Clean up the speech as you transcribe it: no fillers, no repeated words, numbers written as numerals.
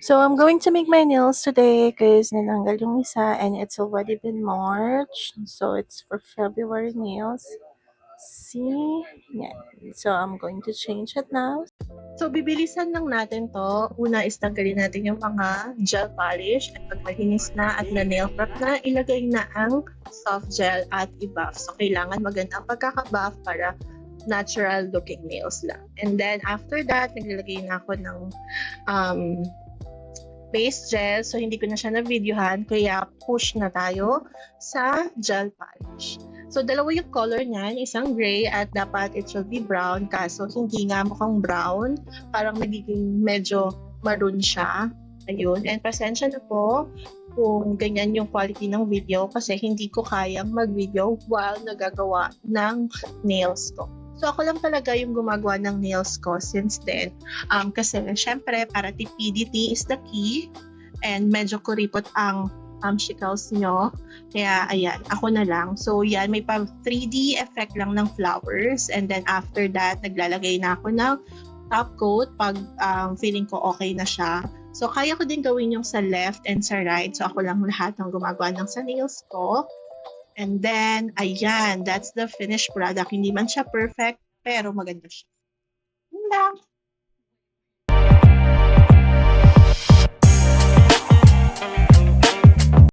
So I'm going to make my nails today because ninanggal yung isa and it's already been March. So it's for February nails. See? Yeah. So I'm going to change it now. So bibilisan lang natin to. Una is tanggalin natin yung mga gel polish at pag mahinis na at na nail prep na, ilagay na ang soft gel at i-buff. So kailangan maganda ang pagkaka-buff para natural looking nails lang. And then after that, naglalagay na ako ng base gel. So, hindi ko na siya na-videohan. Kaya, push na tayo sa gel polish. So, dalawa yung color niyan. Isang gray at dapat it should be brown. Kaso, hindi nga mukhang brown. Parang nagiging medyo maroon siya. Ayun. And pasensya na po kung ganyan yung quality ng video kasi hindi ko kayang mag-video while nagagawa ng nails ko. So, ako lang talaga yung gumagawa ng nails ko since then. Kasi, syempre, para tipidity is the key. And medyo kuripot ang shikals nyo. Kaya, ayan, ako na lang. So, yan, may pa 3D effect lang ng flowers. And then, after that, naglalagay na ako ng top coat pag feeling ko okay na siya. So, kaya ko din gawin yung sa left and sa right. So, ako lang lahat ng gumagawa ng sa nails ko. And then, ayan, that's the finished product. Hindi man siya perfect, pero maganda siya. Yun lang.